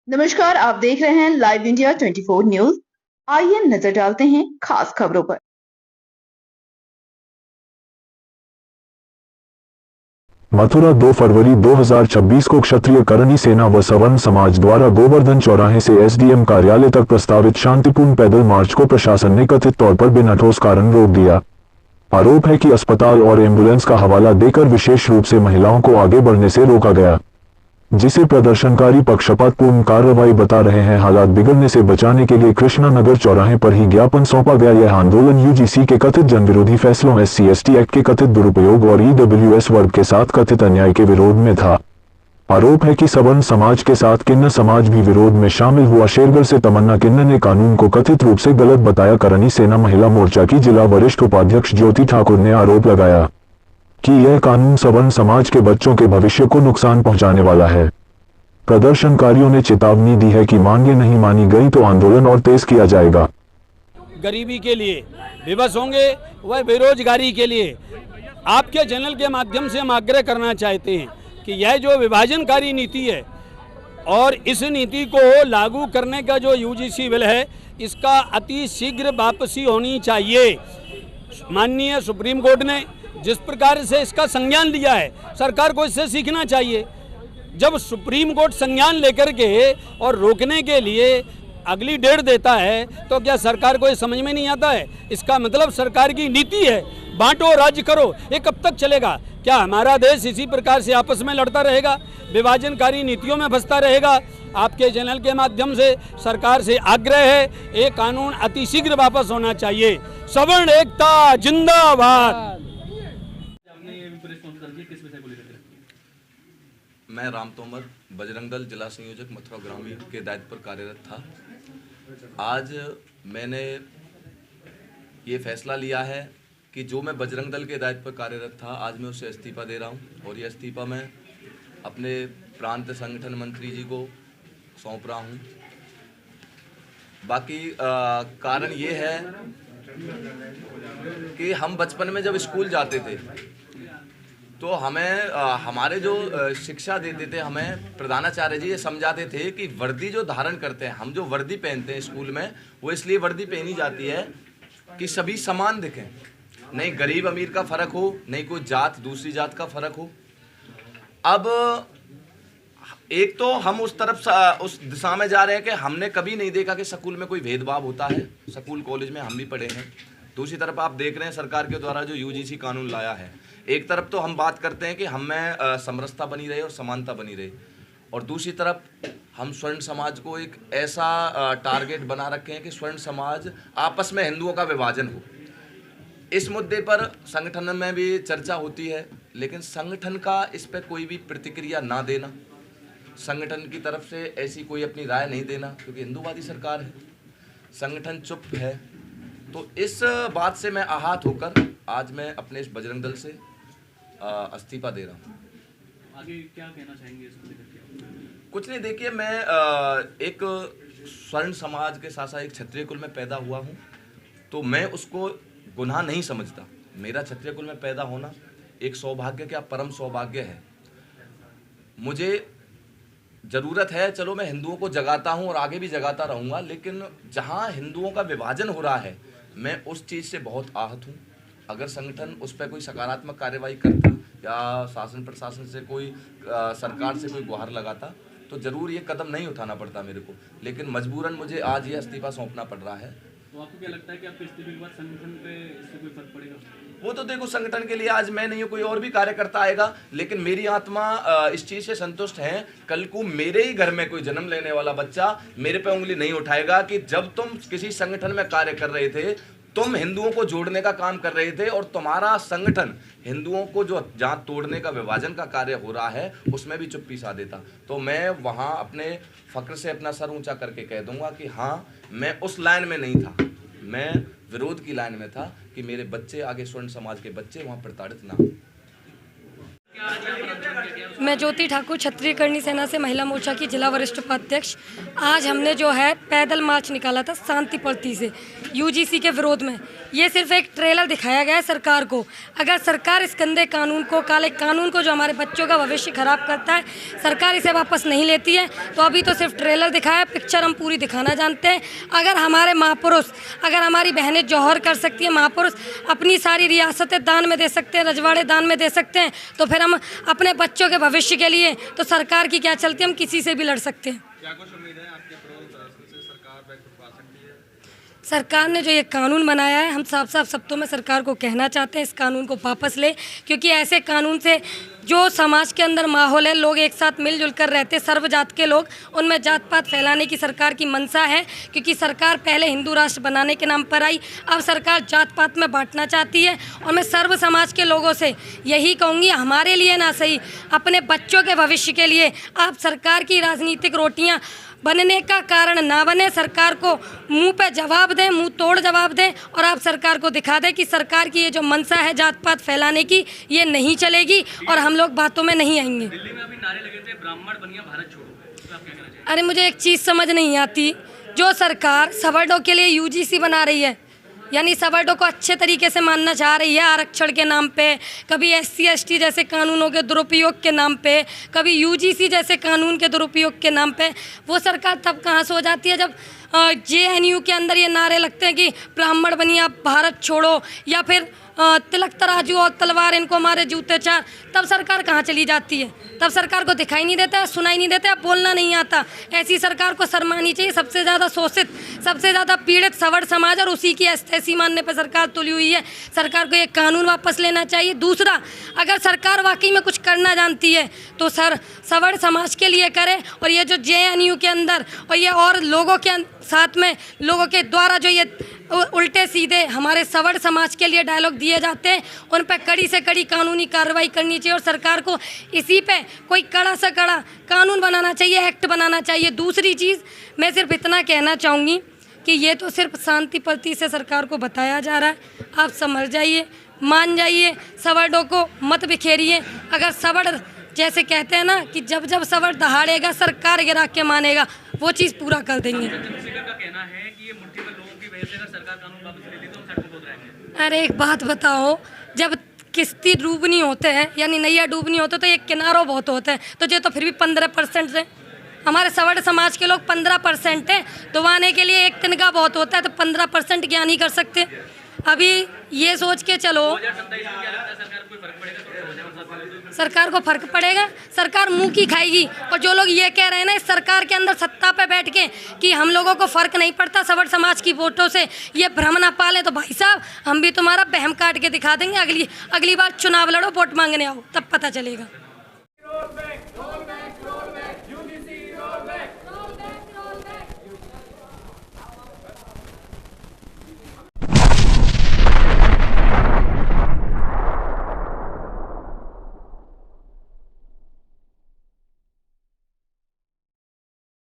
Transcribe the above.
नमस्कार, आप देख रहे हैं लाइव इंडिया 24 न्यूज। आइए नजर डालते हैं खास खबरों पर। मथुरा 2 फरवरी 2026 को क्षत्रिय करनी सेना व सवर्ण समाज द्वारा गोवर्धन चौराहे से एसडीएम कार्यालय तक प्रस्तावित शांतिपूर्ण पैदल मार्च को प्रशासन ने कथित तौर पर बिना ठोस कारण रोक दिया। आरोप है कि अस्पताल और एम्बुलेंस का हवाला देकर विशेष रूप से महिलाओं को आगे बढ़ने से रोका गया, जिसे प्रदर्शनकारी पक्षपातपूर्ण कार्रवाई बता रहे हैं। हालात बिगड़ने से बचाने के लिए कृष्णा नगर चौराहे पर ही ज्ञापन सौंपा गया। यह आंदोलन यूजीसी के कथित जनविरोधी फैसलों, SC/ST एक्ट के कथित दुरुपयोग और EWS वर्ग के साथ कथित अन्याय के विरोध में था। आरोप है कि सवर्ण समाज के साथ किन्नर समाज भी विरोध में शामिल हुआ। शेरगढ़ से तमन्ना किन्नर ने कानून को कथित रूप से गलत बताया। करनी सेना महिला मोर्चा की जिला वरिष्ठ उपाध्यक्ष ज्योति ठाकुर ने आरोप लगाया कि यह कानून सवर्ण समाज के बच्चों के भविष्य को नुकसान पहुंचाने वाला है। प्रदर्शनकारियों ने चेतावनी दी है कि मांगे नहीं मानी गई तो आंदोलन और तेज किया जाएगा। गरीबी के लिए विवश होंगे, वह बेरोजगारी के लिए आपके चैनल के माध्यम से हम आग्रह करना चाहते हैं कि यह जो विभाजनकारी नीति है और इस नीति को लागू करने का जो यूजीसी बिल है, इसका अति शीघ्र वापसी होनी चाहिए। माननीय सुप्रीम कोर्ट ने जिस प्रकार से इसका संज्ञान लिया है, सरकार को इससे सीखना चाहिए। जब सुप्रीम कोर्ट संज्ञान लेकर के और रोकने के लिए अगली डेट देता है तो क्या सरकार को ये समझ में नहीं आता है? इसका मतलब सरकार की नीति है बांटो राज्य करो। ये कब तक चलेगा? क्या हमारा देश इसी प्रकार से आपस में लड़ता रहेगा, विभाजनकारी नीतियों में फंसता रहेगा? आपके चैनल के माध्यम से सरकार से आग्रह है, ये कानून अति शीघ्र वापस होना चाहिए। सवर्ण एकता जिंदाबाद। मैं राम तोमर, बजरंग दल जिला संयोजक मथुरा ग्रामीण के दायित्व पर कार्यरत था। आज मैंने ये फैसला लिया है कि जो मैं बजरंग दल के दायित्व पर कार्यरत था, आज मैं उससे इस्तीफा दे रहा हूँ और ये इस्तीफा मैं अपने प्रांत संगठन मंत्री जी को सौंप रहा हूँ। बाकी कारण ये है कि हम बचपन में जब स्कूल जाते थे तो हमें हमारे जो शिक्षा देते थे, हमें प्रधानाचार्य जी ये समझाते थे कि वर्दी जो धारण करते हैं, हम जो वर्दी पहनते हैं स्कूल में, वो इसलिए वर्दी पहनी जाती है कि सभी समान दिखें, नहीं गरीब अमीर का फ़र्क हो, नहीं कोई जात दूसरी जात का फ़र्क हो। अब एक तो हम उस तरफ उस दिशा में जा रहे हैं कि हमने कभी नहीं देखा कि स्कूल में कोई भेदभाव होता है। स्कूल कॉलेज में हम भी पढ़े हैं। दूसरी तरफ आप देख रहे हैं सरकार के द्वारा जो यूजीसी कानून लाया है, एक तरफ तो हम बात करते हैं कि हम में समरसता बनी रहे और समानता बनी रहे, और दूसरी तरफ हम स्वर्ण समाज को एक ऐसा टारगेट बना रखे हैं कि स्वर्ण समाज आपस में हिंदुओं का विभाजन हो। इस मुद्दे पर संगठन में भी चर्चा होती है, लेकिन संगठन का इस पर कोई भी प्रतिक्रिया ना देना, संगठन की तरफ से ऐसी कोई अपनी राय नहीं देना, क्योंकि हिंदूवादी सरकार है, संगठन चुप है। तो इस बात से मैं आहत होकर आज मैं अपने इस बजरंग दल से इस्तीफा दे रहा हूँ। आगे क्या कहना चाहेंगे इसको लेकर? कुछ नहीं, देखिए मैं एक स्वर्ण समाज के साथ साथ एक क्षत्रिय कुल में पैदा हुआ हूँ, तो मैं उसको गुनाह नहीं समझता। मेरा क्षत्रिय कुल में पैदा होना एक सौभाग्य, क्या परम सौभाग्य है। मुझे ज़रूरत है, चलो मैं हिंदुओं को जगाता हूँ और आगे भी जगाता रहूँगा, लेकिन जहाँ हिंदुओं का विभाजन हो रहा है, मैं उस चीज़ से बहुत आहत हूँ। अगर संगठन उस पर कोई सकारात्मक कार्यवाही करता या शासन प्रशासन से कोई सरकार से कोई गुहार लगाता तो ज़रूर ये कदम नहीं उठाना पड़ता मेरे को, लेकिन मजबूरन मुझे आज ये इस्तीफा सौंपना पड़ रहा है। तो आपको क्या लगता है कि आपके इस्तीफे के बाद संगठन पे इससे कोई फर्क पड़ेगा? वो तो देखो, संगठन के लिए आज मैं नहीं हूँ, कोई और भी कार्यकर्ता आएगा, लेकिन मेरी आत्मा इस चीज़ से संतुष्ट है, कल को मेरे ही घर में कोई जन्म लेने वाला बच्चा मेरे पे उंगली नहीं उठाएगा कि जब तुम किसी संगठन में कार्य कर रहे थे, तुम हिंदुओं को जोड़ने का काम कर रहे थे और तुम्हारा संगठन हिंदुओं को जो जहाँ तोड़ने का विभाजन का कार्य हो रहा है उसमें भी चुप्पी सा देता, तो मैं वहाँ अपने फक्र से अपना सर ऊंचा करके कह दूंगा कि हाँ, मैं उस लाइन में नहीं था, मैं विरोध की लाइन में था कि मेरे बच्चे आगे स्वर्ण समाज के बच्चे वहाँ प्रताड़ित ना हो। मैं ज्योति ठाकुर क्षत्रिय करणी सेना से महिला मोर्चा की जिला वरिष्ठ उपाध्यक्ष। आज हमने जो है पैदल मार्च निकाला था शांति प्रति से यूजीसी के विरोध में। ये सिर्फ एक ट्रेलर दिखाया गया है सरकार को। अगर सरकार इस गंदे कानून को, काले कानून को जो हमारे बच्चों का भविष्य खराब करता है, सरकार इसे वापस नहीं लेती है तो अभी तो सिर्फ ट्रेलर दिखाया, पिक्चर हम पूरी दिखाना जानते हैं। अगर हमारे महापुरुष, अगर हमारी बहनें जौहर कर सकती है, महापुरुष अपनी सारी रियासतें दान में दे सकते हैं, रजवाड़े दान में दे सकते हैं, तो फिर हम अपने बच्चों के भविष्य के लिए तो सरकार की क्या चलती है, हम किसी से भी लड़ सकते हैं। क्या कुछ उम्मीद है आपके से सरकार बैकफुट पा सकती है? सरकार ने जो ये कानून बनाया है, हम साफ साफ शब्दों में सरकार को कहना चाहते हैं इस कानून को वापस ले, क्योंकि ऐसे कानून से जो समाज के अंदर माहौल है, लोग एक साथ मिलजुल कर रहते, सर्व जात के लोग, उनमें जात पात फैलाने की सरकार की मंशा है। क्योंकि सरकार पहले हिंदू राष्ट्र बनाने के नाम पर आई, अब सरकार जात पात में बांटना चाहती है। और मैं सर्व समाज के लोगों से यही कहूँगी, हमारे लिए ना सही, अपने बच्चों के भविष्य के लिए आप सरकार की राजनीतिक रोटियाँ बनने का कारण ना बने। सरकार को मुंह पे जवाब दें, मुंह तोड़ जवाब दें, और आप सरकार को दिखा दें कि सरकार की ये जो मंशा है जात पात फैलाने की, ये नहीं चलेगी और हम लोग बातों में नहीं आएंगे। दिल्ली में अभी नारे लगे थे ब्राह्मण बनिया भारत छोड़ो, तो आप क्या कहना चाहिए? अरे मुझे एक चीज़ समझ नहीं आती, जो सरकार सवर्णों के लिए यूजीसी बना रही है, यानी सवर्णों को अच्छे तरीके से मानना चाह रही है आरक्षण के नाम पे, कभी SC ST जैसे कानूनों के दुरुपयोग के नाम पे, कभी यूजीसी जैसे कानून के दुरुपयोग के नाम पे, वो सरकार तब कहाँ से हो जाती है जब JNU के अंदर ये नारे लगते हैं कि ब्राह्मण बनिया भारत छोड़ो, या फिर तिलक तराजू और तलवार इनको हमारे जूते चार, तब सरकार कहाँ चली जाती है? तब सरकार को दिखाई नहीं देता है, सुनाई नहीं देता है, बोलना नहीं आता। ऐसी सरकार को शर्म आनी चाहिए। सबसे ज़्यादा शोषित, सबसे ज़्यादा पीड़ित सवर्ण समाज और उसी की ऐसी मानने पर सरकार तुली हुई है। सरकार को ये कानून वापस लेना चाहिए। दूसरा, अगर सरकार वाकई में कुछ करना जानती है तो सवर्ण समाज के लिए करे, और ये जो JNU के अंदर और ये और लोगों के साथ में लोगों के द्वारा जो ये उल्टे सीधे हमारे सवर्ण समाज के लिए डायलॉग दिए जाते हैं, उन पर कड़ी से कड़ी कानूनी कार्रवाई करनी चाहिए और सरकार को इसी पे कोई कड़ा से कड़ा कानून बनाना चाहिए, एक्ट बनाना चाहिए। दूसरी चीज़, मैं सिर्फ इतना कहना चाहूँगी कि ये तो सिर्फ शांति प्रति से सरकार को बताया जा रहा है, आप समझ जाइए, मान जाइए, सवर्णों को मत बिखेरिए। अगर सवर्ण जैसे कहते हैं ना कि जब जब सवर्ण दहाड़ेगा सरकार गिरा के मानेगा, वो चीज़ पूरा कर देंगे। चंद्रशेखर का कहना है कि ये मुट्ठी में लोगों की वजह से अगर सरकार कानून वापस ले ली तो हम सड़कों पर उतरेंगे। अरे एक बात बताओ, जब किश्ती डूबनी होते हैं यानी नैया डूबनी होते तो एक किनारों बहुत होते हैं, तो ये तो फिर भी 15% से हमारे सवर्ण समाज के लोग 15% हैं, डुबाने के लिए एक तिनका बहुत होता है, तो 15% क्या नहीं कर सकते? अभी ये सोच के चलो, 2027 में क्या लगता है सरकार को कोई फर्क पड़ेगा? सरकार को फर्क पड़ेगा, सरकार मुंह की खाएगी। और जो लोग ये कह रहे हैं ना इस सरकार के अंदर सत्ता पे बैठ के कि हम लोगों को फर्क नहीं पड़ता सवर्ण समाज की वोटों से, ये भ्रम ना पाले, तो भाई साहब हम भी तुम्हारा बहम काट के दिखा देंगे। अगली बार चुनाव लड़ो, वोट मांगने आओ, तब पता चलेगा।